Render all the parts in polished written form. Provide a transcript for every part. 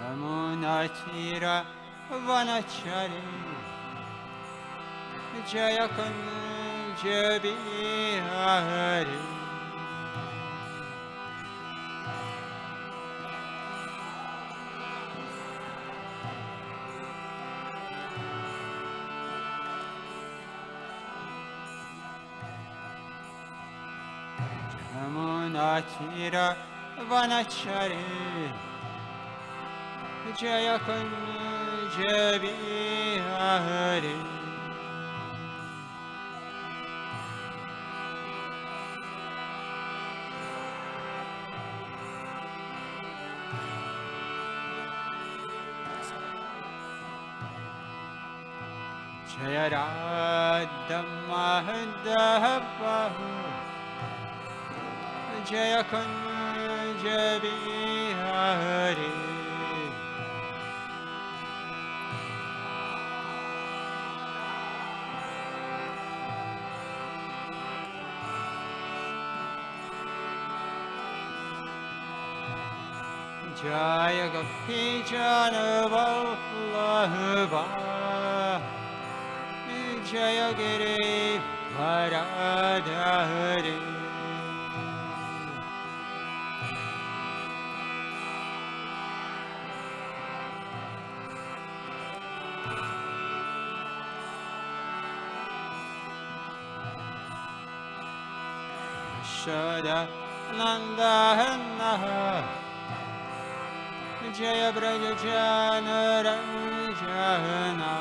Yamunatira Vanachari Jayakanja Bihari Yamunatira Vanachari Jayakanja Bihari Jaya Radha Madhava Jaya Kunja Bihari Jaya Gopi Jana Vallabha Jaya Giri Varadhari Shoda Nandana Jaya Braja Jana Ranjana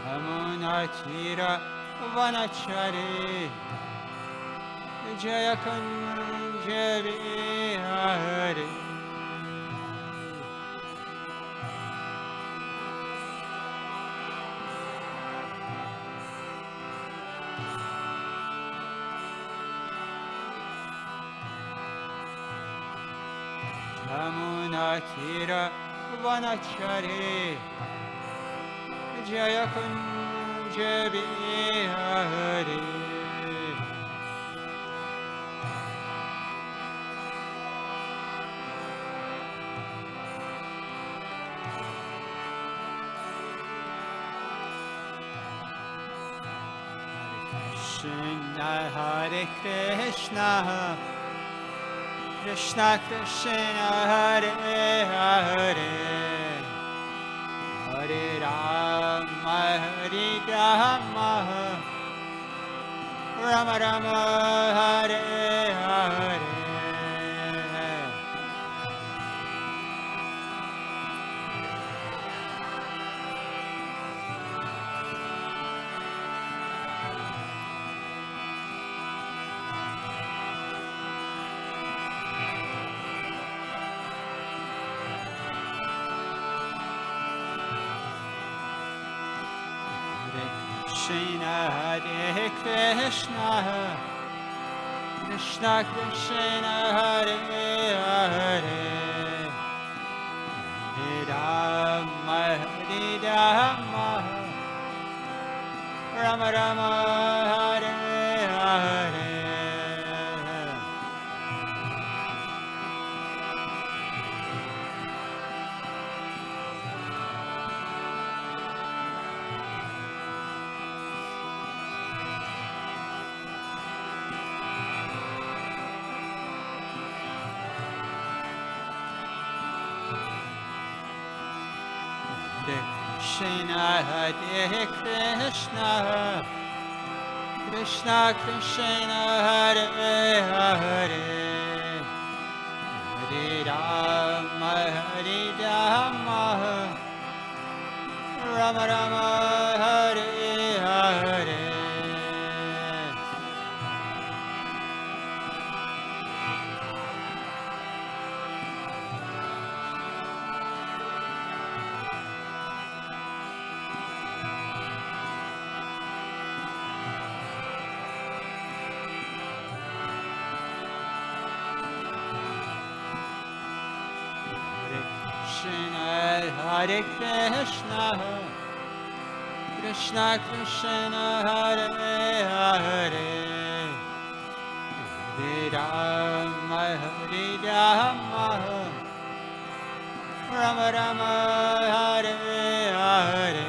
Yamunatira Vanachari Jaya Kunja Bihari Yamunatira Vanachari Jaya Kunja Bihari Krishna Hare Krishna Krishna Krishna Hare Hare Hare Rama Hare Rama Rama Rama Hare Hare Krishna Hare Krishna Krishna Krishna Hare Hare Hare Rama Hare Rama Rama Rama Hare Hare Krishna Hare Krishna Krishna Krishna Hare Hare Hare Rama Hare Rama Rama Rama Hare Hare Krishna, Hare Krishna, Krishna Krishna, Hare Hare, Hare Rama, Hare Rama, Rama Rama, Hare Hare.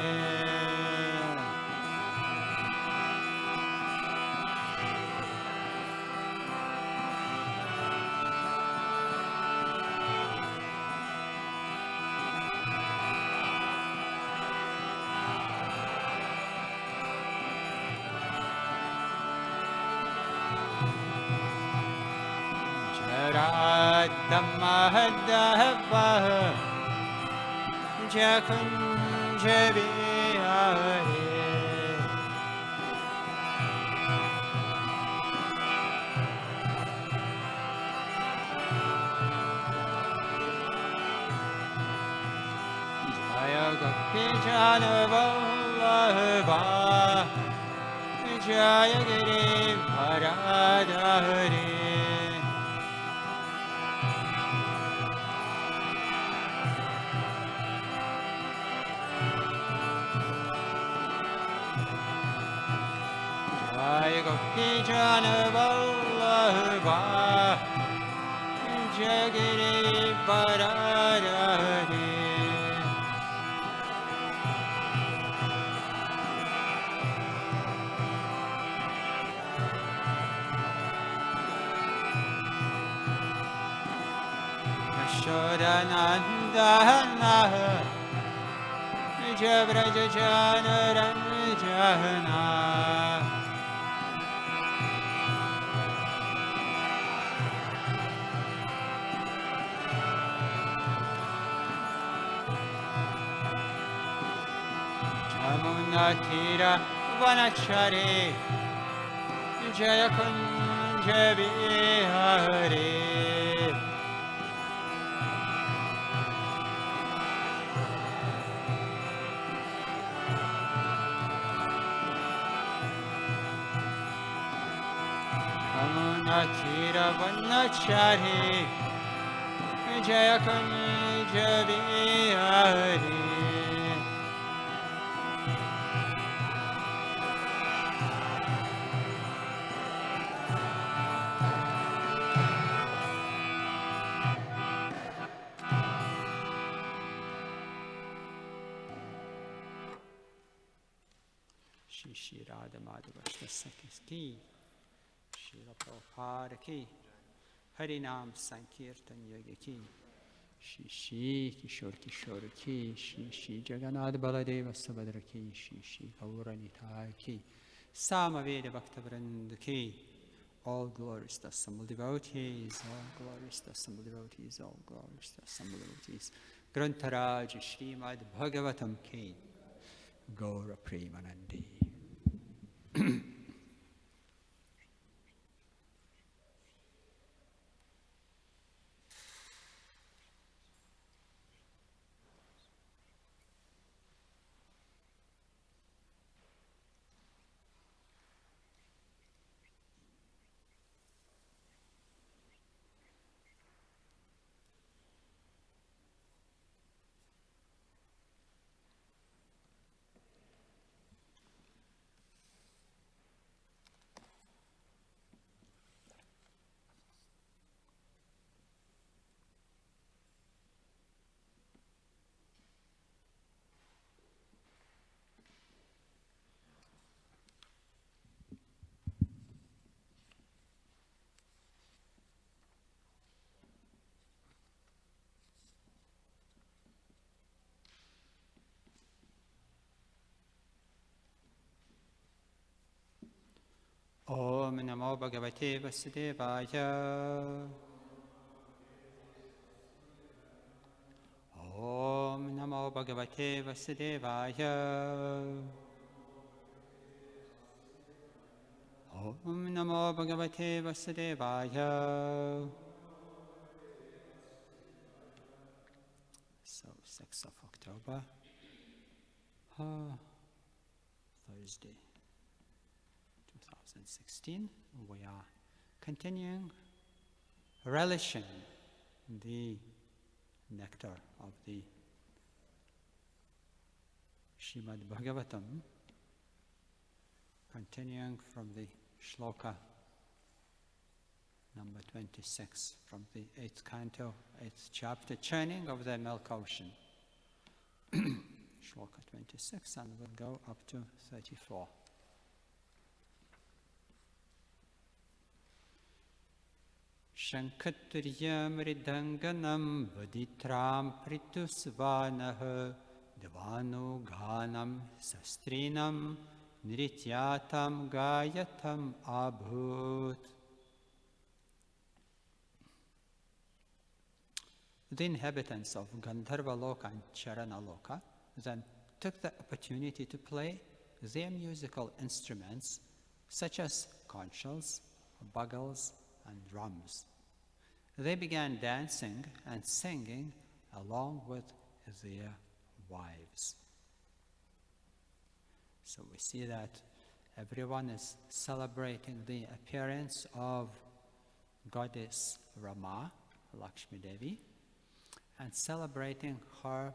Radhammadava Jakunja Vihare Jaya Gopi Jana Vallabha Jaya Giri Bharadhari Jaya Gopi Jana Vallabha Jaya Giri Bharadhari Yashodanandana Jabraja Jana Ranjana Jamunatira Vanachari Jaya Kunja Vihare Jamunatira Vanachari Jaya Kunja Vihare Shri Radha Madhava Sakhi Srila Prabhupada ki Harinam Sankirtan Yoga ki Shri Kishore Kishore ki Shri Jagannath Baladeva Subhadra ki Shri Gaura Nitai ki Samaveda Bhaktavrinda ki all glories to assembled devotees, all glories to assembled devotees, all glories to assembled devotees. Grantaraj Srimad Bhagavatam ki Gaura Premanandi. Om Namo Bhagavate Vasudevaya. Om Namo Bhagavate Vasudevaya. Om Namo Bhagavate Vasudevaya. So, 6th of October, Thursday, 2016, we are continuing relishing the nectar of the Srimad Bhagavatam, continuing from the shloka number 26 from the 8th canto, 8th chapter, churning of the milk ocean. Shloka 26, and we'll go up to 34. Shankhaturya mridanganam vaditram pritusvanah devanu ghanam sastrinam nrityatam gayatam abhut. The inhabitants of Gandharva Loka and Charana Loka then took the opportunity to play their musical instruments such as conch shells, bugles, and drums. They began dancing and singing along with their wives. So we see that everyone is celebrating the appearance of goddess Rama, Lakshmi Devi, and celebrating her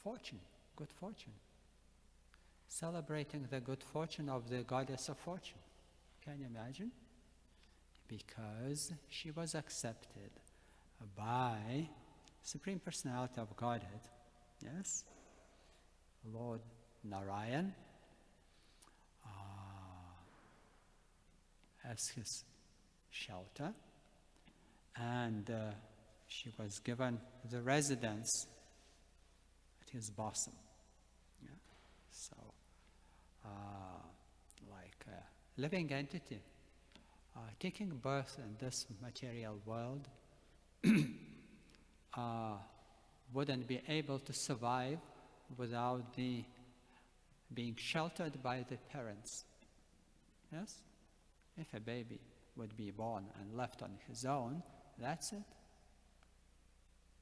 fortune, good fortune. Celebrating the good fortune of the goddess of fortune. Can you imagine? Because she was accepted by Supreme Personality of Godhead, yes, Lord Narayan, as his shelter, and she was given the residence at his bosom. Yeah? So, like a living entity, taking birth in this material world wouldn't be able to survive without being sheltered by the parents. Yes? If a baby would be born and left on his own, that's it.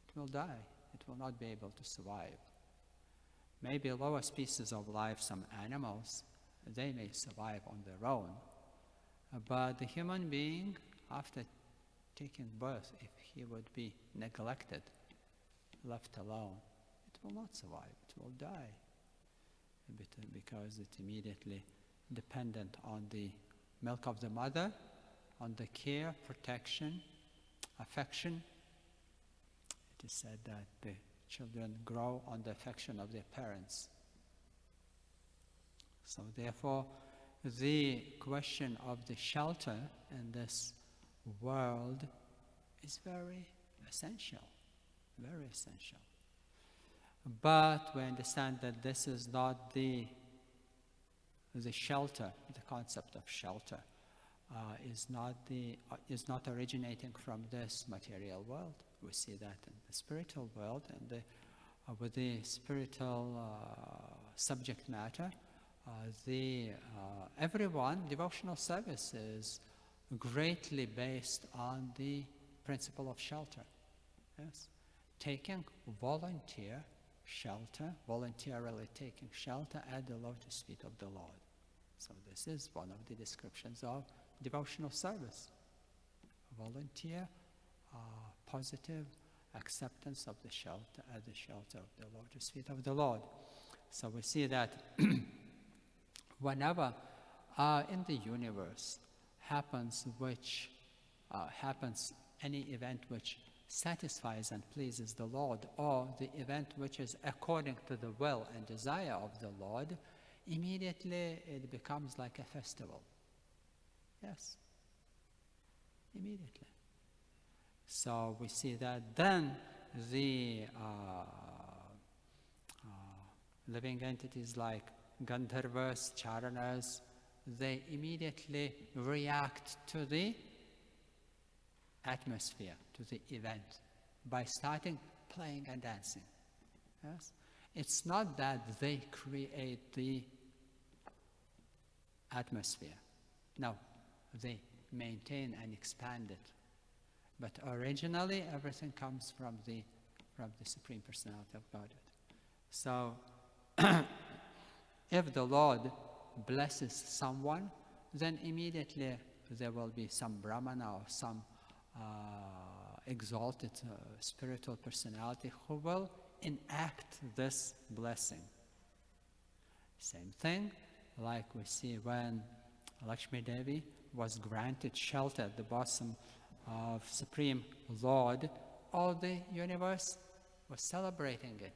It will die. It will not be able to survive. Maybe lower species of life, some animals, they may survive on their own. But the human being, after taking birth, if he would be neglected, left alone, it will not survive. It will die. Because it's immediately dependent on the milk of the mother, on the care, protection, affection. It is said that the children grow on the affection of their parents. So therefore, the question of the shelter in this world is very essential, very essential. But we understand that this is not the shelter, the concept of shelter is not originating from this material world. We see that in the spiritual world, and with the spiritual subject matter, everyone, devotional service is greatly based on the principle of shelter. Yes, taking volunteer shelter, voluntarily taking shelter at the lotus feet of the Lord. So this is one of the descriptions of devotional service. Volunteer, positive acceptance of the shelter at the shelter of the lotus feet of the Lord. So we see that whenever in the universe happens any event which satisfies and pleases the Lord, or the event which is according to the will and desire of the Lord, immediately it becomes like a festival. Yes, immediately. So we see that then the living entities like Gandharvas, Charanas, they immediately react to the atmosphere, to the event, by starting playing and dancing. Yes? It's not that they create the atmosphere. No, they maintain and expand it. But originally, everything comes from the Supreme Personality of Godhead. So, if the Lord blesses someone, then immediately there will be some brahmana or some exalted spiritual personality who will enact this blessing. Same thing, like we see when Lakshmi Devi was granted shelter at the bosom of Supreme Lord, all the universe was celebrating it,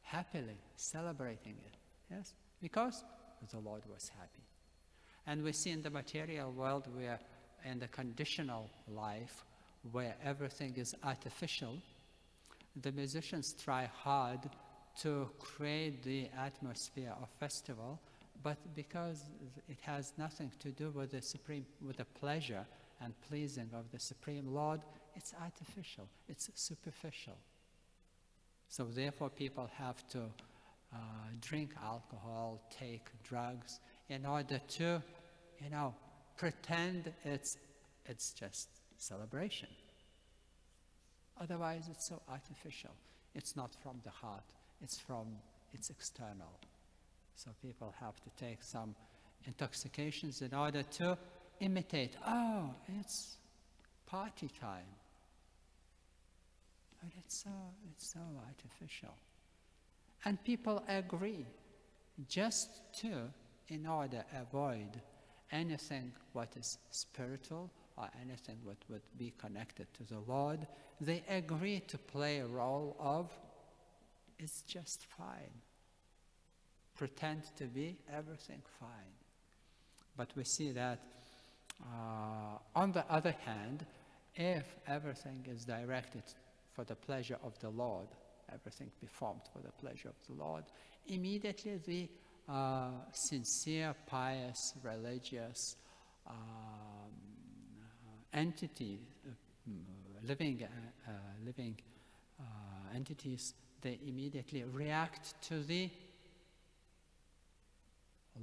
happily celebrating it, yes, because the Lord was happy. And we see in the material world, where in the conditional life, where everything is artificial, the musicians try hard to create the atmosphere of festival, but because it has nothing to do with the pleasure and pleasing of the Supreme Lord, it's artificial, it's superficial. So therefore people have to drink alcohol, take drugs, in order to, pretend it's just celebration. Otherwise it's so artificial. It's not from the heart, it's external. So people have to take some intoxications in order to imitate, it's party time. But it's so artificial. And people agree, just in order to avoid anything what is spiritual or anything what would be connected to the Lord, they agree to play a role of, it's just fine. Pretend to be everything fine. But we see that on the other hand, if everything is directed for the pleasure of the Lord, everything performed for the pleasure of the Lord, immediately the sincere, pious, religious entity, living entities, they immediately react to the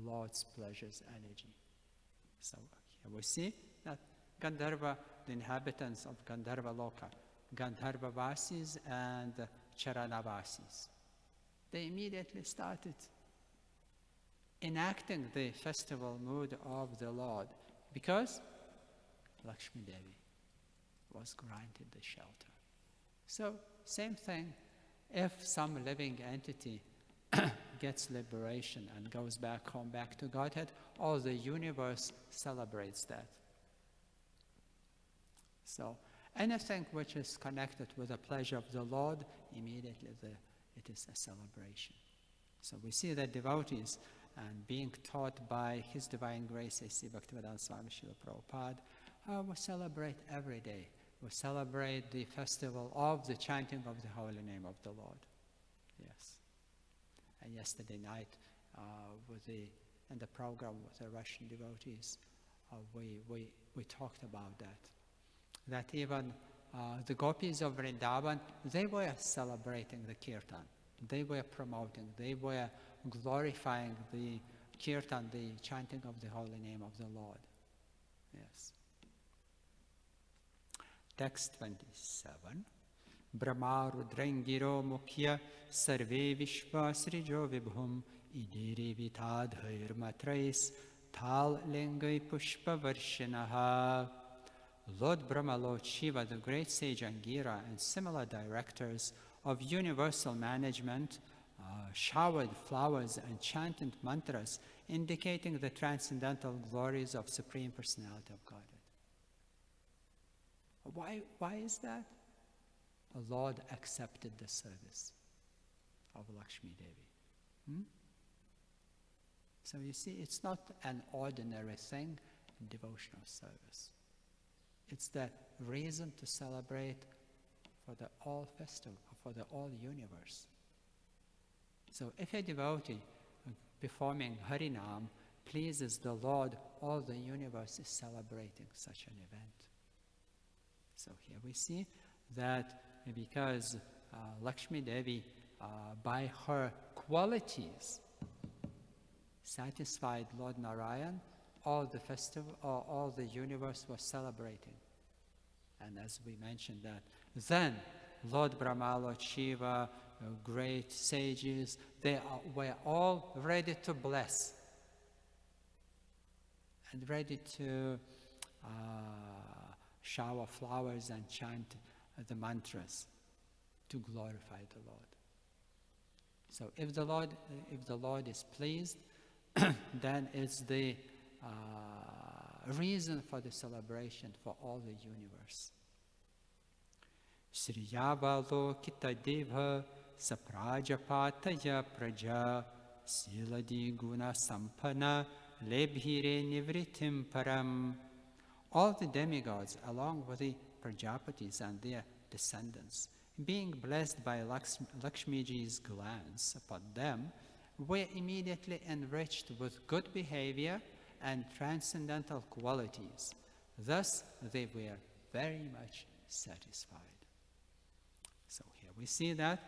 Lord's pleasures energy. So here we see that Gandharva, the inhabitants of Gandharva Loka, Gandharvavasis and Charanavasis, they immediately started enacting the festival mood of the Lord because Lakshmi Devi was granted the shelter. So same thing, if some living entity gets liberation and goes back home, back to Godhead, all the universe celebrates that. So anything which is connected with the pleasure of the Lord, immediately it is a celebration. So we see that devotees, and being taught by His Divine Grace, A.C. Bhaktivedanta Swami Srila Prabhupada, we celebrate every day. We celebrate the festival of the chanting of the holy name of the Lord. Yes. And yesterday night, in the program with the Russian devotees, we talked about that. That even the gopis of Vrindavan, they were celebrating the kirtan. They were promoting, they were glorifying the kirtan, the chanting of the holy name of the Lord. Yes. Text 27. Brahma Rudrangiro Mukhya Sarve Vishva Srijo Vibhum Idiri Vitadhair Matrais Tal Lingai Pushpa Varshinaha. Lord Brahma, Lord Shiva, the great sage Angira, and similar directors of universal management showered flowers and chanted mantras indicating the transcendental glories of Supreme Personality of Godhead. Why is that? The Lord accepted the service of Lakshmi Devi. So you see, it's not an ordinary thing in devotional service. It's the reason to celebrate for the all festival, for the all universe. So if a devotee performing Harinam pleases the Lord, all the universe is celebrating such an event. So here we see that because Lakshmi Devi, by her qualities, satisfied Lord Narayan, all the universe was celebrating. And as we mentioned that, then Lord Brahma, Lord Shiva, great sages, they were all ready to bless and ready to shower flowers and chant the mantras to glorify the Lord. So if the Lord is pleased, then it's the reason for the celebration for all the universe. Sriyavalokita Deva Saprajapataya Praja Siladi Guna Sampana Lebhire Nivritim Param. All the demigods, along with the Prajapatis and their descendants, being blessed by Lakshmiji's glance upon them, were immediately enriched with good behavior and transcendental qualities. Thus, they were very much satisfied. So here we see that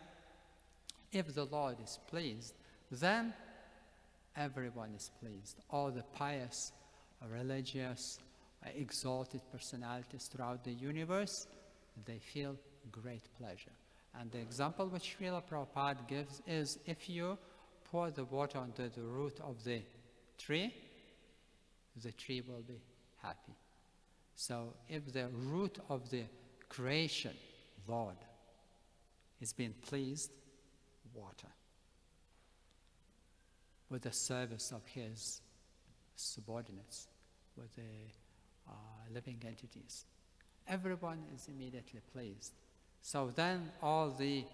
if the Lord is pleased, then everyone is pleased. All the pious, religious, exalted personalities throughout the universe, they feel great pleasure. And the example which Srila Prabhupada gives is if you pour the water onto the root of the tree will be happy. So if the root of the creation, Lord, is being pleased, water, with the service of his subordinates, with the living entities, everyone is immediately pleased. So then all the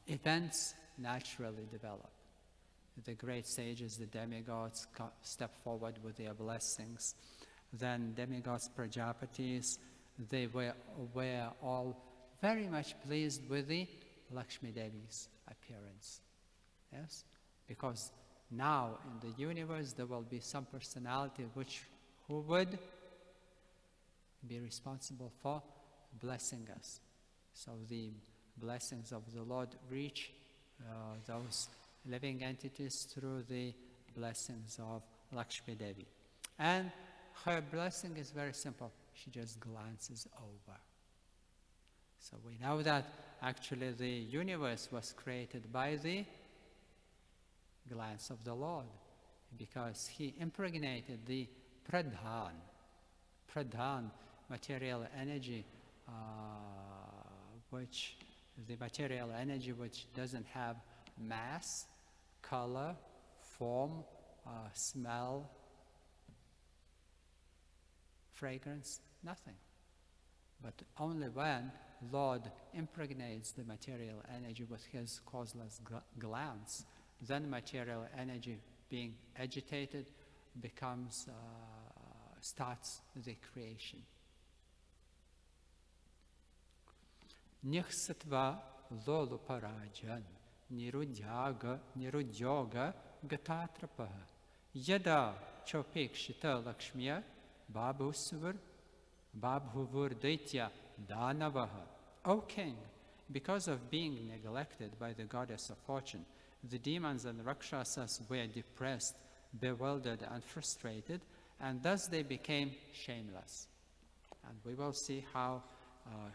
events naturally develop. The great sages, the demigods, step forward with their blessings. Then demigods, Prajapatis, they were all very much pleased with the Lakshmi Devi's appearance. Yes? Because now in the universe there will be some personality who would be responsible for blessing us. So the blessings of the Lord reach those living entities through the blessings of Lakshmi Devi. And her blessing is very simple. She just glances over. So we know that actually the universe was created by the glance of the Lord, because he impregnated the pradhan, material energy, which doesn't have mass, color, form, smell, fragrance, nothing. But only when Lord impregnates the material energy with his causeless glance, then material energy being agitated starts the creation. Nihsatva lolu parajan nirudyoga gatatrapaha yada chopekshita lakshmiya babhuvur daitya danavaha. O king, because of being neglected by the goddess of fortune, the demons and rakshasas were depressed, bewildered and frustrated, and thus they became shameless. And we will see how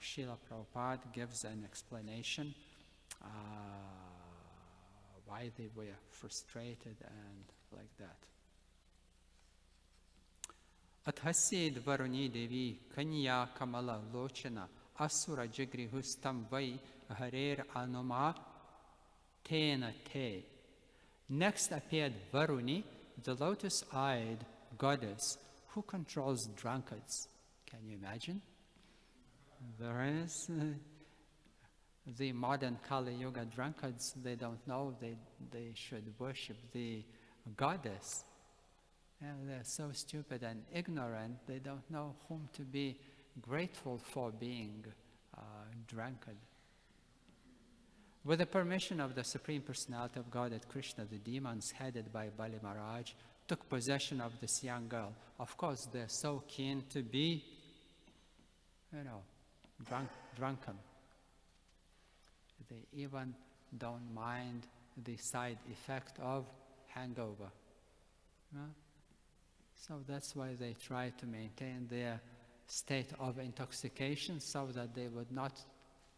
Srila Prabhupada gives an explanation why they were frustrated and like that. Athasid Varuni Devi Kanya Kamala Lochana Asura Jigrihustam Vai Harer Anuma Tena Te. Next appeared Varuni, the lotus-eyed goddess who controls drunkards. Can you imagine? Whereas the modern Kali Yuga drunkards, they don't know they should worship the goddess. And they're so stupid and ignorant, they don't know whom to be grateful for being drunkard. With the permission of the Supreme Personality of Godhead Krishna, the demons headed by Bali Maharaj took possession of this young girl. Of course, they're so keen to be, drunken. They even don't mind the side effect of hangover. So that's why they try to maintain their state of intoxication so that they would not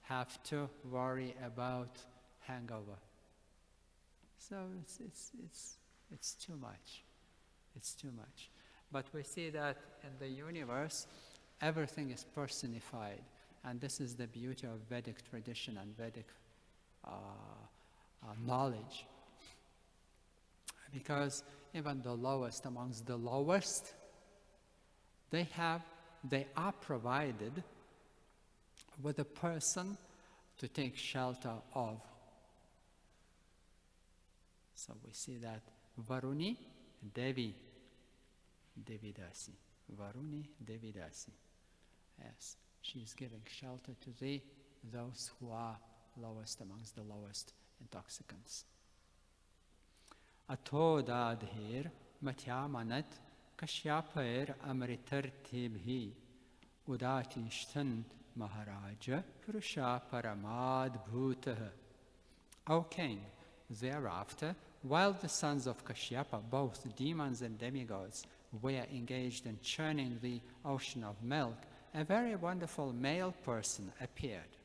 have to worry about hangover. So it's too much. It's too much. But we see that in the universe, everything is personified. And this is the beauty of Vedic tradition and Vedic knowledge. Because even the lowest amongst the lowest, they are provided with a person to take shelter of. So we see that Varuni, Devi, Devidasi. Varuni, Devidasi. Yes, she is giving shelter to those who are lowest amongst the lowest intoxicants. Ato dadhir matyamanat kashyapair amritartibhi udatishtan maharaja purusha paramad bhutah. O king, thereafter, while the sons of Kashyapa, both demons and demigods, were engaged in churning the ocean of milk, a very wonderful male person appeared.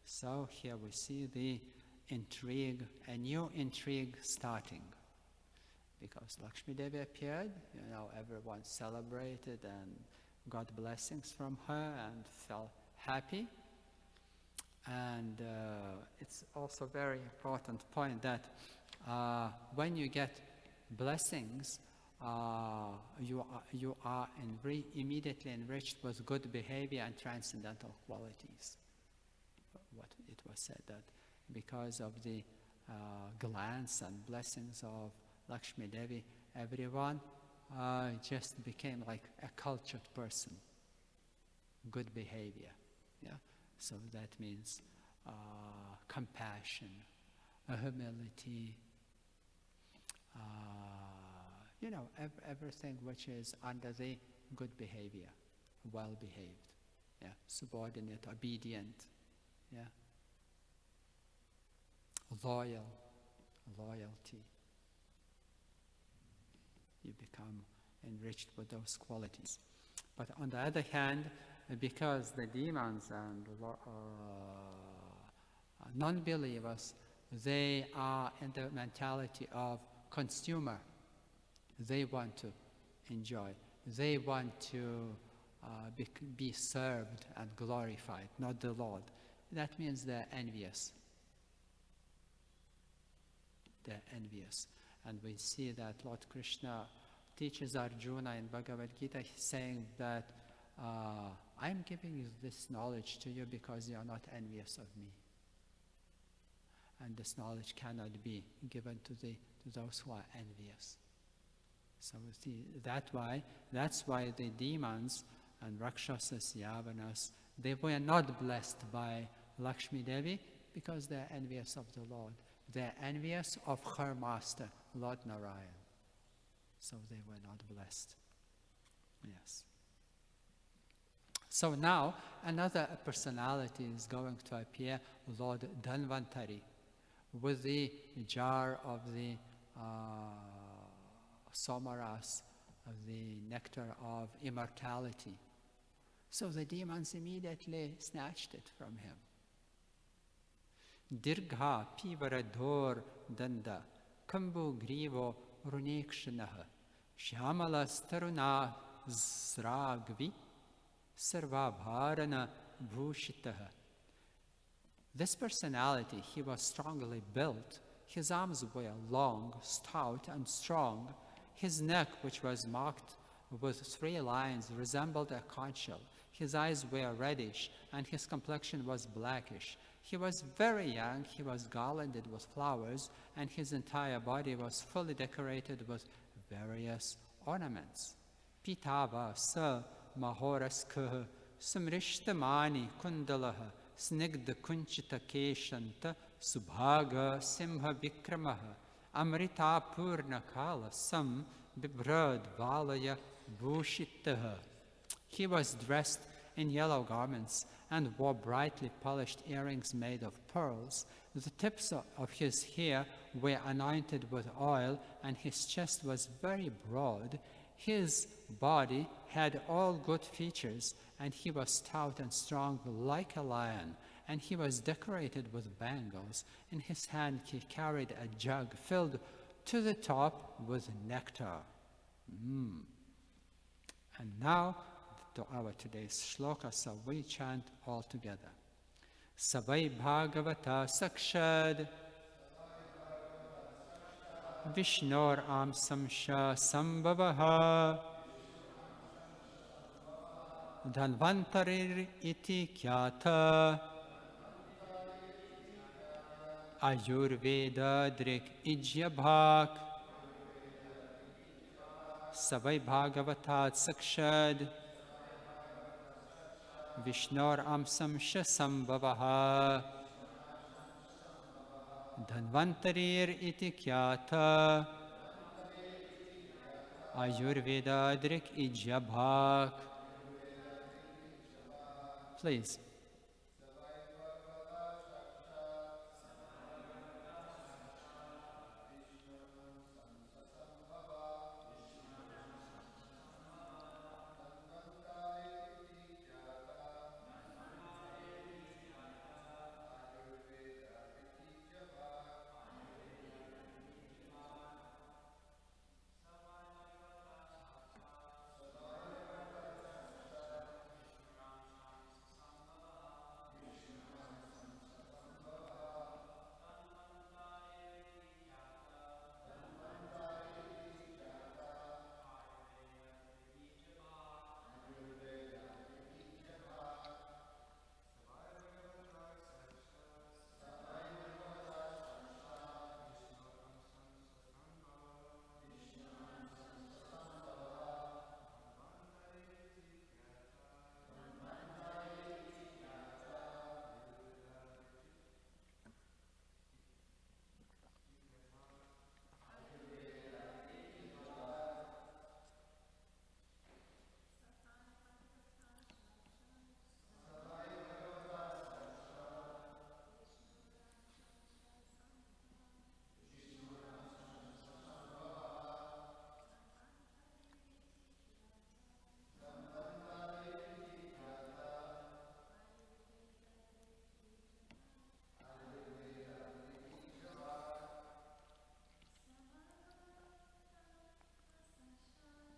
So here we see the intrigue, a new intrigue starting. Because Lakshmi Devi appeared, everyone celebrated and got blessings from her and felt happy. And it's also a very important point that when you get blessings, you are immediately enriched with good behavior and transcendental qualities. What it was said that because of the glance and blessings of Lakshmi Devi, everyone just became like a cultured person. Good behavior. Yeah. So that means compassion, humility, everything which is under the good behavior, well behaved, yeah, subordinate, obedient, yeah, loyalty. You become enriched with those qualities. But on the other hand, because the demons and non-believers, they are in the mentality of consumer. They want to enjoy. They want to be served and glorified, not the Lord. That means they're envious. They're envious. And we see that Lord Krishna teaches Arjuna in Bhagavad Gita saying that I'm giving you this knowledge to you because you are not envious of me. And this knowledge cannot be given to those who are envious. So we see that's why the demons and Rakshasas, Yavanas, they were not blessed by Lakshmi Devi because they're envious of the Lord. They're envious of her master, Lord Narayan. So they were not blessed. Yes. So now another personality is going to appear, Lord Dhanvantari, with the jar of the somaras, of the nectar of immortality. So the demons immediately snatched it from him. Dirgha pivarador danda kambu grivo runekshanaha shyamalas taruna zragvi sarvabharana bhushitaha. This personality, he was strongly built. His arms were long, stout, and strong. His neck, which was marked with 3 lines, resembled a conch shell. His eyes were reddish, and his complexion was blackish. He was very young, he was garlanded with flowers, and his entire body was fully decorated with various ornaments. Pitava sa mahoraskah samrishtamani kundalaha snigdha kunchita keshanta subhaga simha vikramaha amrita purna kala sam bibrad valaya bhushitaha. He was dressed in yellow garments and wore brightly polished earrings made of pearls. The tips of his hair were anointed with oil, and his chest was very broad. His body had all good features, and he was stout and strong like a lion, and he was decorated with bangles. In his hand he carried a jug filled to the top with nectar. And now to our today's shloka, so we chant all together. Savai Bhagavata Sakshad Vishnor Amsamsha Sambhavaha Dhanvantarir iti kyata Ayurveda Drik Ijyabhak Savai Bhagavatat Sakshad Vishnor Amsamsha Sambhavaha Dhanvantarir iti kyata Ayurveda Drik Ijyabhak. Please.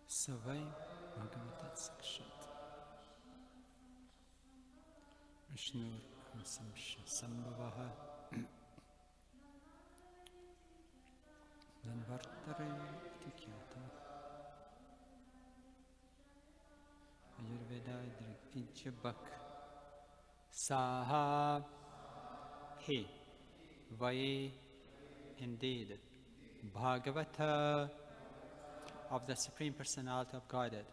Savai Bhagavatat Sakshad Vishnur Amsamsha Sambhavaha Dhanvartare Tikyata Ayurveda Drik Ijyabhak Saha He Vai indeed Bhagavata of the Supreme Personality of Godhead.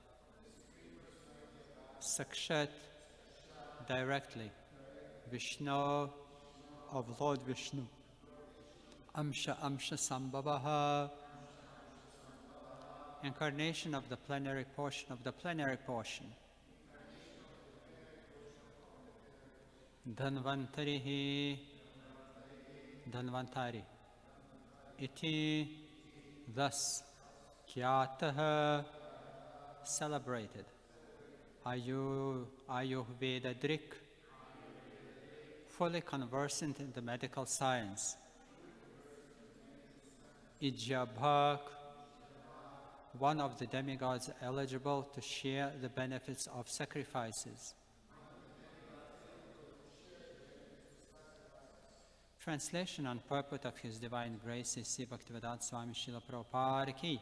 Sakshat, directly. Vishnu, of Lord Vishnu. Amsha Sambhavaha, incarnation of the plenary portion of the plenary portion. Dhanvantarihi, Dhanvantari. Iti, thus. Kyataha, celebrated. Ayurveda Drik, fully conversant in the medical science. Ijyabhak, one of the demigods eligible to share the benefits of sacrifices. Translation and purport of His Divine Grace is Sri Bhaktivedanta Swami Srila Prabhupada Ki.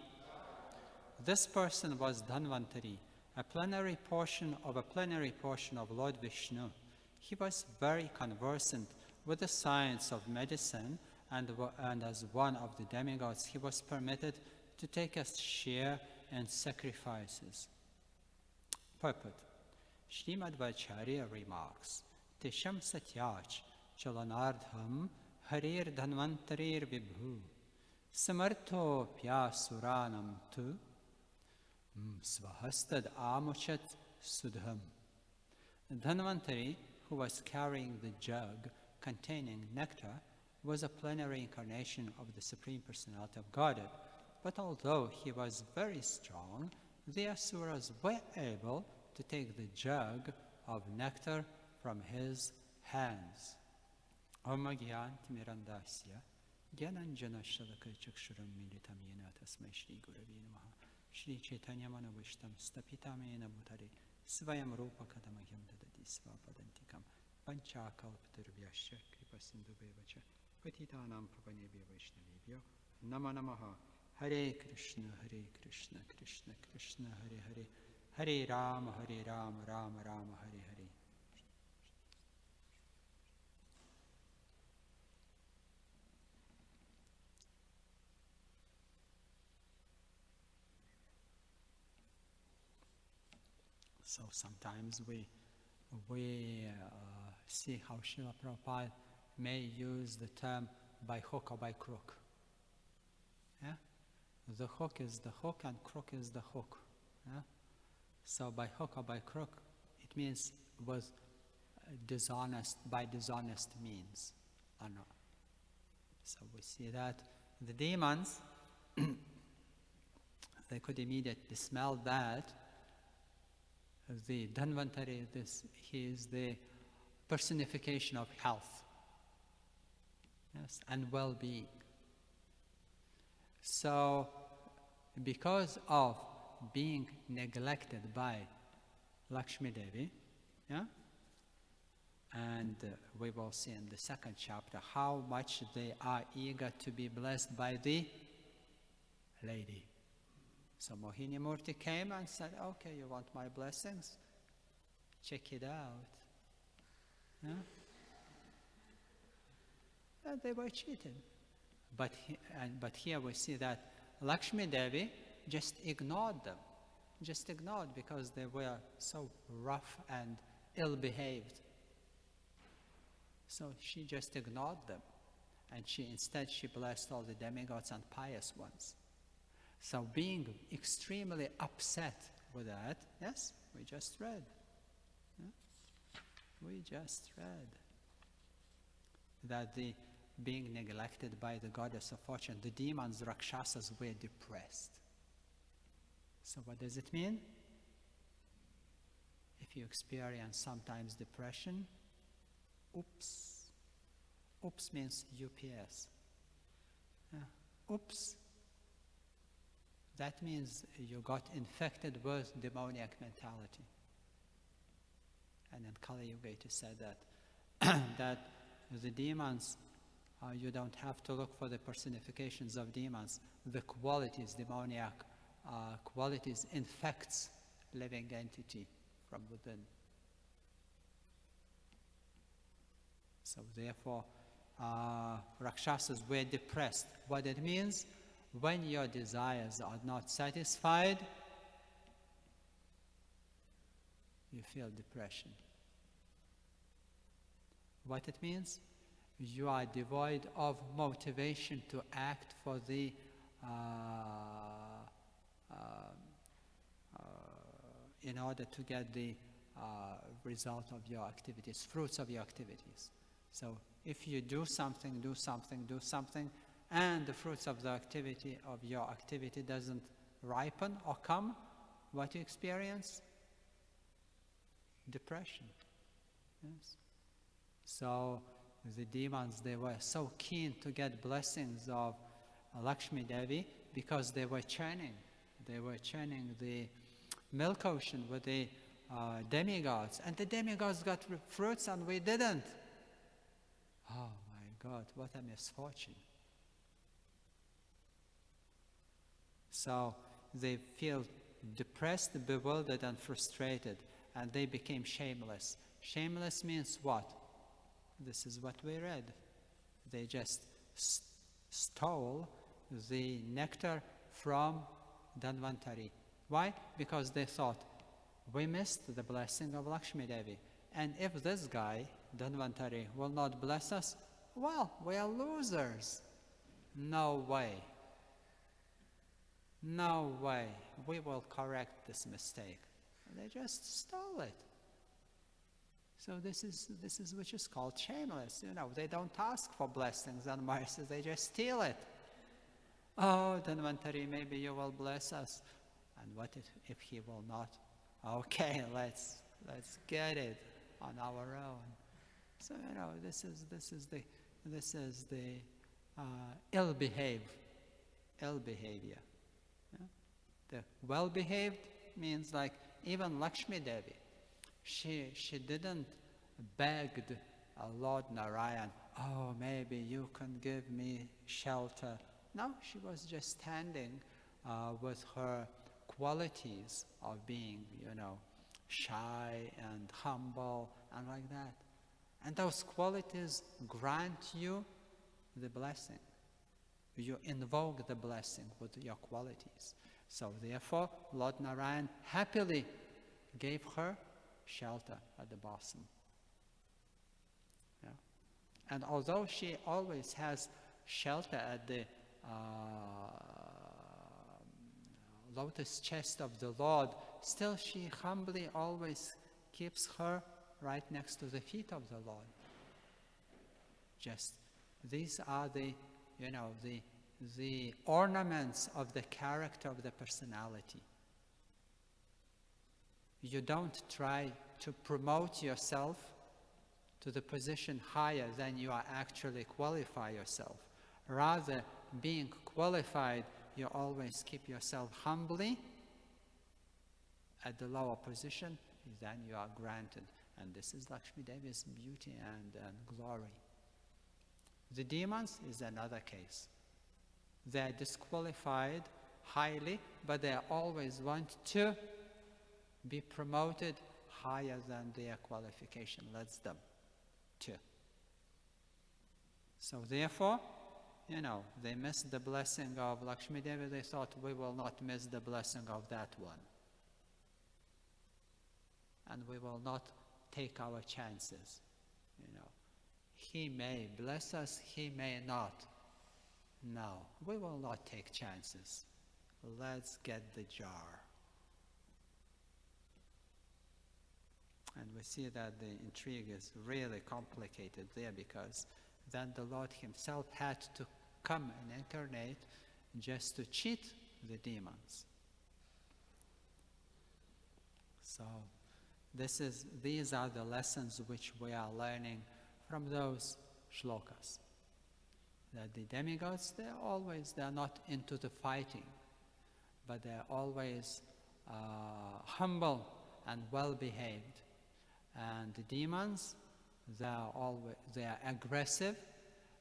This person was Dhanvantari, a plenary portion of Lord Vishnu. He was very conversant with the science of medicine, and as one of the demigods, he was permitted to take a share in sacrifices. Purport. Srimad Bhagavatam remarks, Tesham Satyach Chalanardham Harir Dhanvantarir Vibhu Samartho Pyasuranam Tu Svahastad Amuchat Sudham. Dhanvantari, who was carrying the jug containing nectar, was a plenary incarnation of the Supreme Personality of Godhead. But although he was very strong, the asuras were able to take the jug of nectar from his hands. Om Gyanti Mirandasya Gyananjana Shalaka Chakshuram Militam Yena Tasmai Shri Guravi Namaha Shri Chaitanya Manavishtam Stapitamena Bhutare Svayam Rupa Kadamahyam Dadati Svapadantikam Panchakalpatarvyasya Kripasindhubevacha Patitanam Pavanebhyo Vaishnavibhyo Nama Namaha Hare Krishna Krishna Krishna Hare Hare Hare Rama Rama Rama Hare Hare. So sometimes we see how Srila Prabhupada may use the term by hook or by crook. Yeah? The hook is the hook and crook is the hook. Yeah? So by hook or by crook, it means was dishonest, by dishonest means or not. So we see that the demons, they could immediately smell that the Dhanvantari, he is the personification of health, yes, and well-being. So, because of being neglected by Lakshmi Devi, yeah, and we will see in the second chapter how much they are eager to be blessed by the lady. So Mohini Murti came and said, okay, you want my blessings? Check it out. Yeah? And they were cheated. But here we see that Lakshmi Devi just ignored them. Just ignored because they were so rough and ill-behaved. So she just ignored them. And instead she blessed all the demigods and pious ones. So being extremely upset with that, yes, we just read. Yeah? We just read that the being neglected by the goddess of fortune, the demons, Rakshasas, were depressed. So what does it mean? If you experience sometimes depression, oops. Oops means UPS. Oops. That means you got infected with demoniac mentality. And in Kali Yuga it is said that, that the demons, you don't have to look for the personifications of demons. The qualities, demoniac qualities, infects living entity from within. So therefore, Rakshasas were depressed. What it means? When your desires are not satisfied, you feel depression. What it means? You are devoid of motivation to act for the in order to get the result of your activities, fruits of your activities. So if you do something, and the fruits of the activity of your activity doesn't ripen or come, what you experience? Depression. Yes. So the demons, they were so keen to get blessings of Lakshmi Devi because they were churning the milk ocean with the demigods, and the demigods got fruits and we didn't. Oh my God, what a misfortune. So they feel depressed, bewildered, and frustrated, and they became shameless. Shameless means what? This is what we read. They just stole the nectar from Dhanvantari. Why? Because they thought, we missed the blessing of Lakshmi Devi. And if this guy, Dhanvantari, will not bless us, well, we are losers. No way. No way. We will correct this mistake. They just stole it. So this is which is called shameless. You know, they don't ask for blessings and mercies, they just steal it. Oh, Dhanvantari, maybe you will bless us. And what if he will not? Okay, let's get it on our own. So you know, this is the ill behavior. Yeah? The well-behaved means like even Lakshmi Devi, she didn't beg Lord Narayan, oh, maybe you can give me shelter. No, she was just standing with her qualities of being, shy and humble and like that. And those qualities grant you the blessing. You invoke the blessing with your qualities. So therefore, Lord Narayan happily gave her shelter at the bottom. Yeah. And although she always has shelter at the lotus chest of the Lord, still she humbly always keeps her right next to the feet of the Lord. Just these are the ornaments of the character of the personality. You don't try to promote yourself to the position higher than you are actually qualify yourself. Rather, being qualified, you always keep yourself humbly at the lower position, then you are granted. And this is Lakshmi Devi's beauty and glory. The demons is another case. They are disqualified highly, but they always want to be promoted higher than their qualification lets them to. So therefore, they missed the blessing of Lakshmi Devi. They thought, we will not miss the blessing of that one. And we will not take our chances. He may bless us, he may not. No, we will not take chances. Let's get the jar. And we see that the intrigue is really complicated there, because then the Lord himself had to come and incarnate just to cheat the demons. So these are the lessons which we are learning from those shlokas. That the demigods, they're not into the fighting, but they're always humble and well-behaved. And the demons, they are aggressive,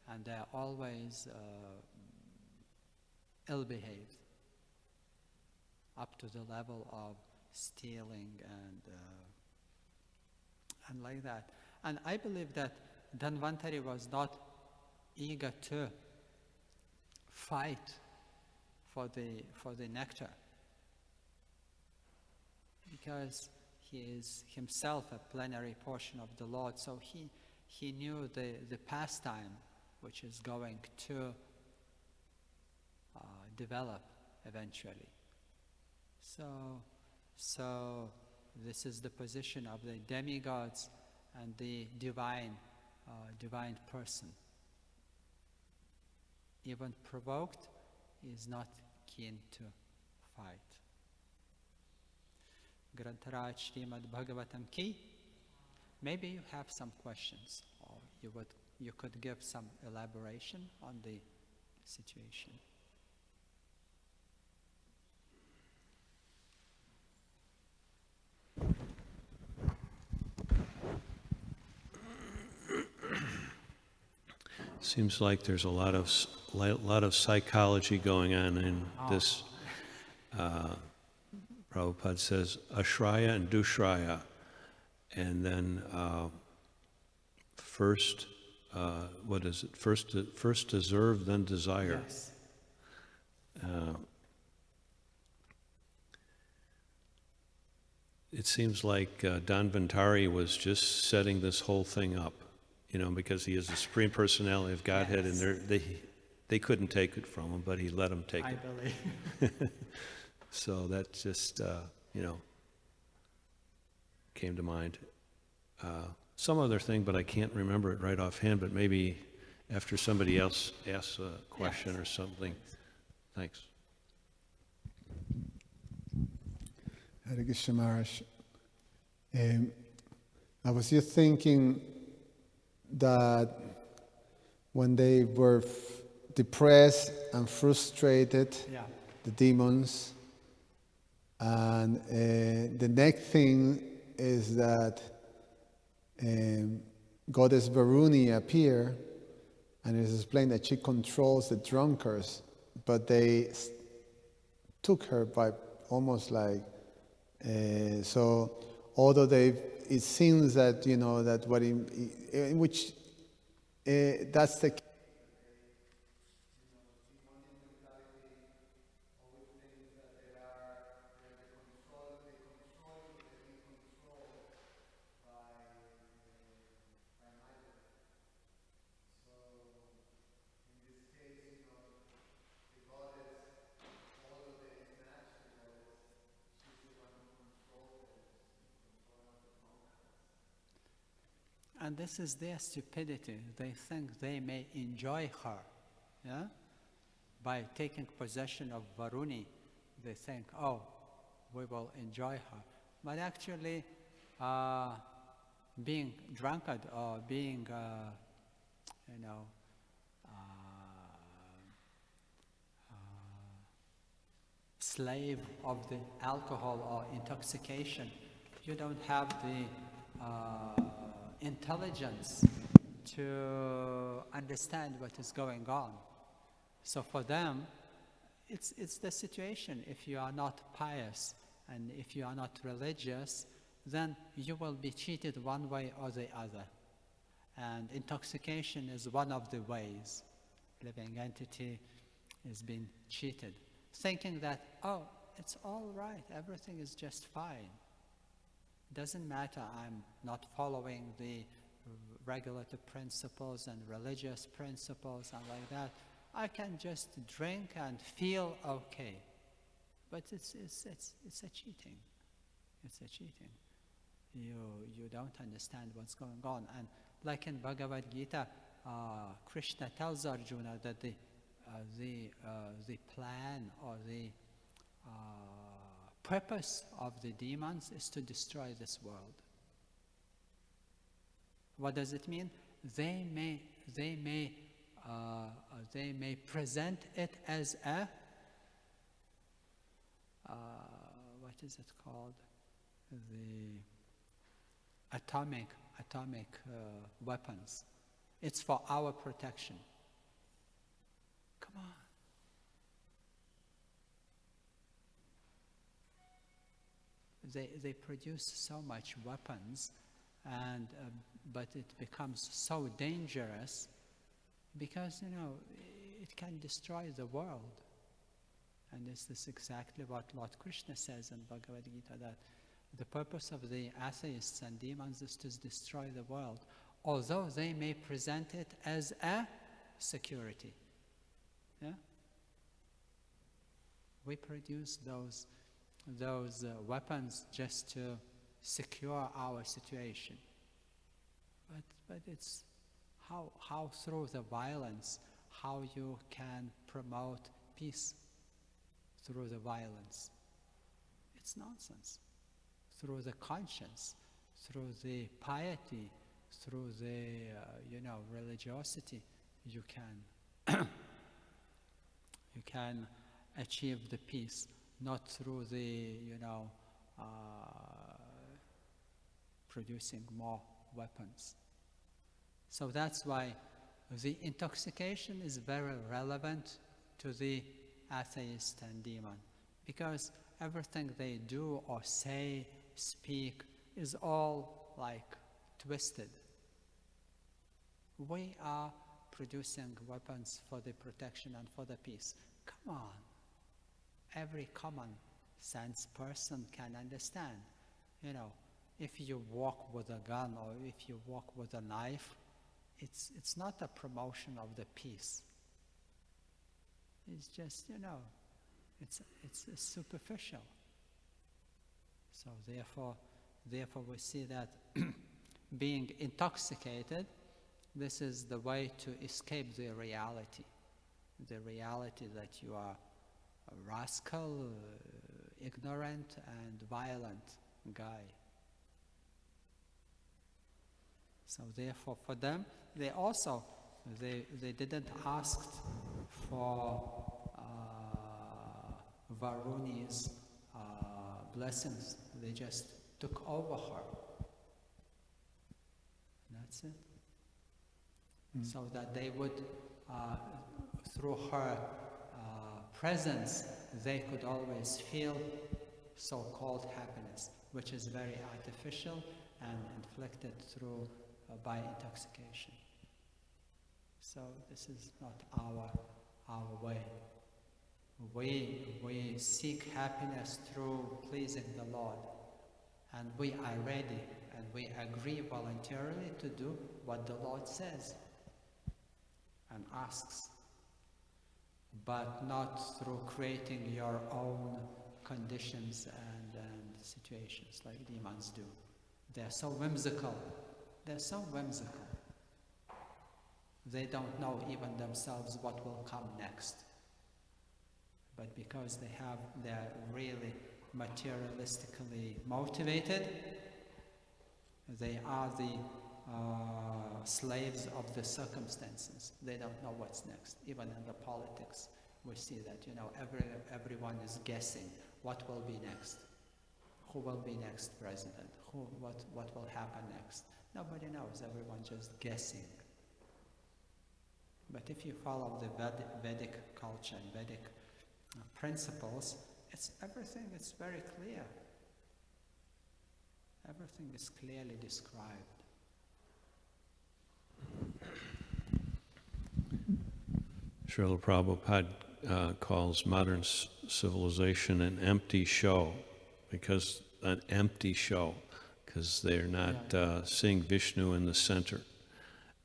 and they're always ill-behaved, up to the level of stealing and like that. And I believe that Dhanvantari was not eager to fight for the nectar, because he is himself a plenary portion of the Lord, so he knew the pastime which is going to develop eventually. So this is the position of the demigods and the divine person. Even provoked, is not keen to fight. Grantaraj Srimad Bhagavatam ki. Maybe you have some questions, or you could give some elaboration on the situation. Seems like there's a lot of psychology going on in this. Prabhupada says Ashraya and Dushraya, and then first, what is it? First deserve, then desire. Yes. It seems like Dhanvantari was just setting this whole thing up, because he is the Supreme Personality of Godhead, Yes. and they couldn't take it from him, but he let them take I it. believe. So that just, came to mind. Some other thing, but I can't remember it right offhand, but maybe after somebody else asks a question or something. Thanks. Hare Krishna Maharaj. I was just thinking that when they were depressed and frustrated, Yeah. the demons, And the next thing is that Goddess Varuni appear, and it is explained that she controls the drunkards, but they took her by almost like, so although it seems that, that what in which that's the case. And this is their stupidity. They think they may enjoy her. Yeah? By taking possession of Varuni, they think, oh, we will enjoy her. But actually, being drunkard or being, slave of the alcohol or intoxication, you don't have the intelligence to understand what is going on. So for them, it's the situation. If you are not pious and if you are not religious, then you will be cheated one way or the other. And intoxication is one of the ways. Living entity is being cheated, thinking that, oh, it's all right, everything is just fine. Doesn't matter, I'm not following the regulative principles and religious principles and like that. I can just drink and feel okay. But it's a cheating. It's a cheating. You don't understand what's going on. And like in Bhagavad Gita, Krishna tells Arjuna that the plan or the purpose of the demons is to destroy this world. What does it mean? They may present it as a what is it called? The atomic weapons. It's for our protection. Come on. They produce so much weapons, and but it becomes so dangerous because it can destroy the world. And this is exactly what Lord Krishna says in Bhagavad Gita, that the purpose of the atheists and demons is to destroy the world, although they may present it as a security. Yeah? We produce those weapons just to secure our situation. But it's how through the violence, how you can promote peace through the violence. It's nonsense. Through the conscience, through the piety, through the religiosity, you can achieve the peace. Not through the producing more weapons. So that's why the intoxication is very relevant to the atheist and demon, because everything they do or say, speak, is all like twisted. We are producing weapons for the protection and for the peace. Come on. Every common sense person can understand. If you walk with a gun or if you walk with a knife, it's not a promotion of the peace. It's just, it's superficial. So therefore we see that being intoxicated, this is the way to escape the reality that you are a rascal, ignorant and violent guy. So therefore for them, they didn't ask for Varuni's blessings. They just took over her. And that's it. So that they would, through her presence, they could always feel so-called happiness, which is very artificial and inflicted through by intoxication. So this is not our way. We seek happiness through pleasing the Lord, and we are ready and we agree voluntarily to do what the Lord says and asks, but not through creating your own conditions and situations like demons do. They're so whimsical. They're so whimsical. They don't know even themselves what will come next. But because they're really materialistically motivated, they are the slaves of the circumstances. They don't know what's next. Even in the politics, we see that, everyone is guessing what will be next. Who will be next president? What will happen next? Nobody knows. Everyone just guessing. But if you follow the Vedic culture and Vedic principles, everything is very clear. Everything is clearly described. Srila Prabhupada calls modern civilization an empty show, because they're not seeing Vishnu in the center.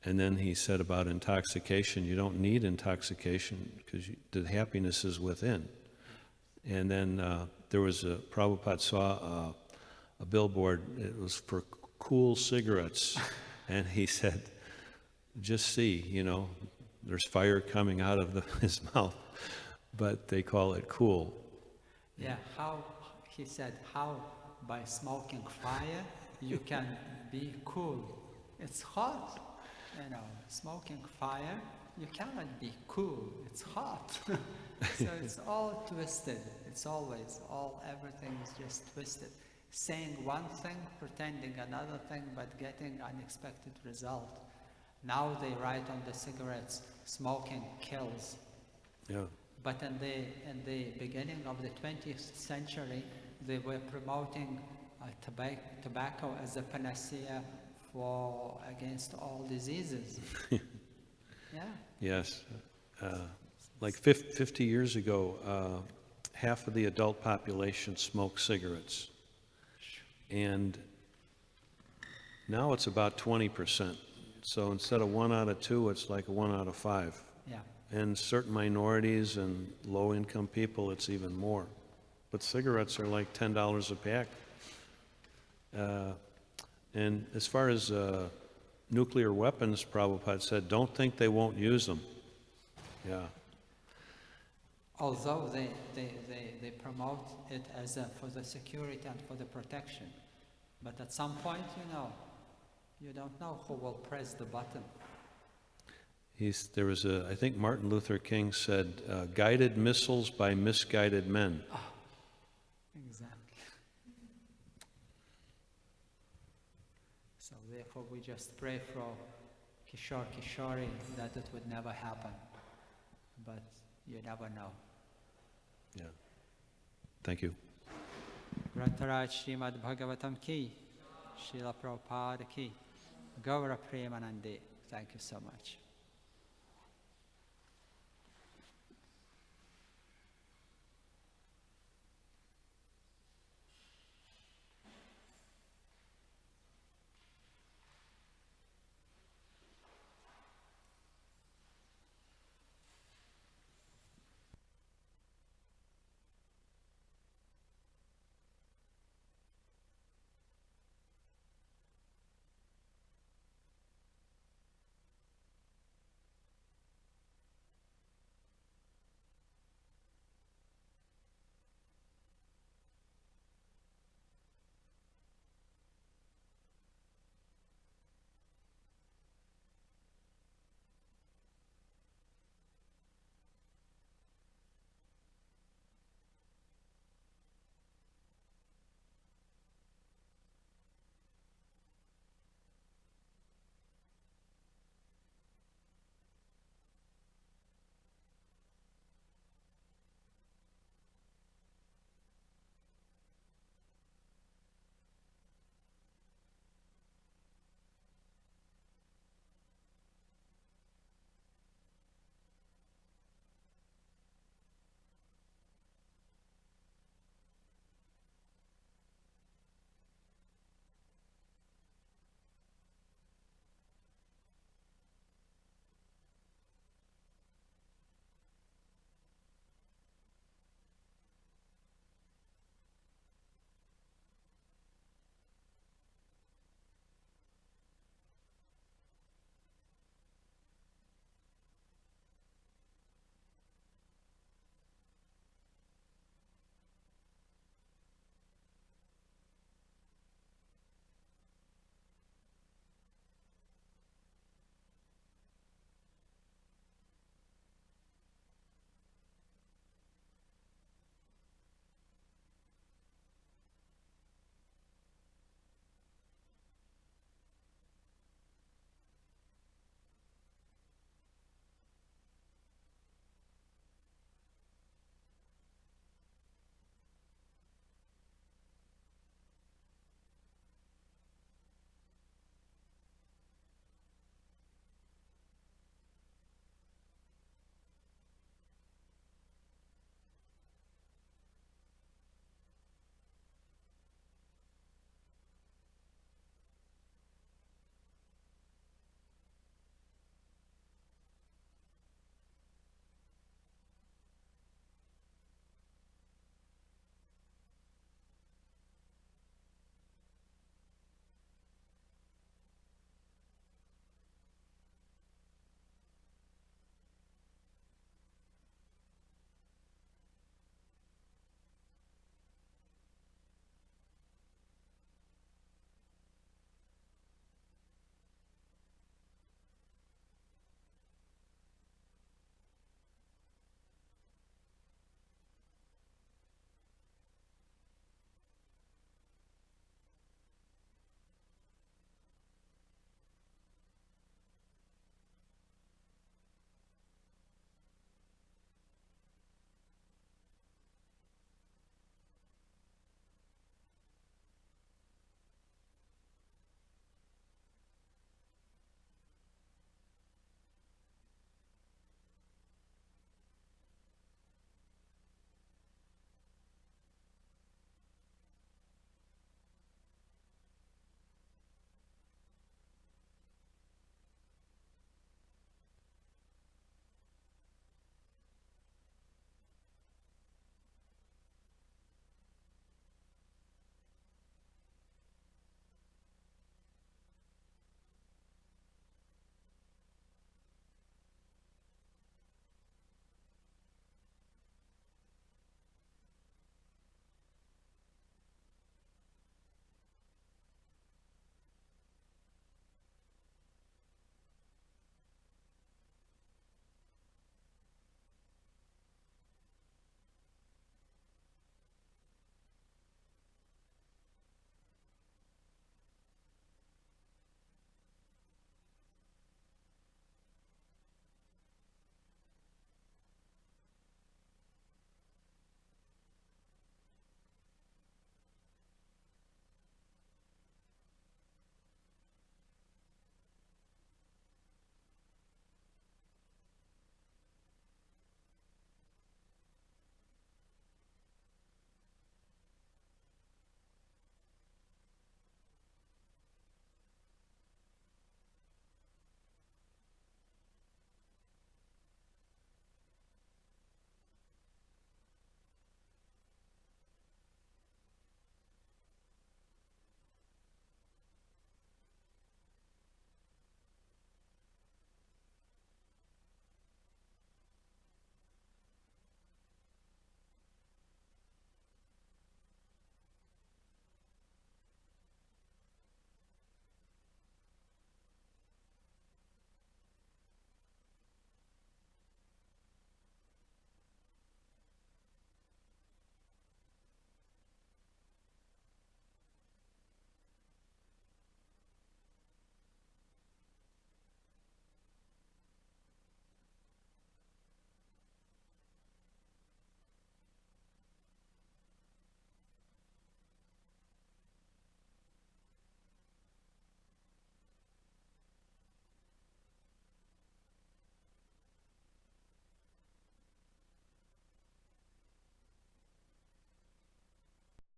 And then he said about intoxication, you don't need intoxication because the happiness is within. And then Prabhupada saw a billboard, it was for cool cigarettes. And he said, just see, there's fire coming out of his mouth, but they call it cool. Yeah, he said, how by smoking fire you can be cool. It's hot. Smoking fire, you cannot be cool. It's hot. So it's all twisted. It's always, everything is just twisted. Saying one thing, pretending another thing, but getting unexpected result. Now they write on the cigarettes, smoking kills. Yeah. But in the beginning of the 20th century, they were promoting tobacco as a panacea against all diseases. Yeah. Yes. Like 50 years ago, half of the adult population smoked cigarettes. And now it's about 20%. So instead of 1 out of 2, it's like 1 out of 5. Yeah. And certain minorities and low-income people, it's even more. But cigarettes are like $10 a pack. And as far as nuclear weapons, Prabhupada said, don't think they won't use them. Yeah. Although they promote it as for the security and for the protection. But at some point, you don't know who will press the button. I think Martin Luther King said, guided missiles by misguided men. Oh, exactly. So therefore we just pray for Kishori that it would never happen. But you never know. Yeah. Thank you. Grantaraj Srimad Bhagavatam ki, Srila Prabhupada ki, Gaura Premanande. Thank you so much.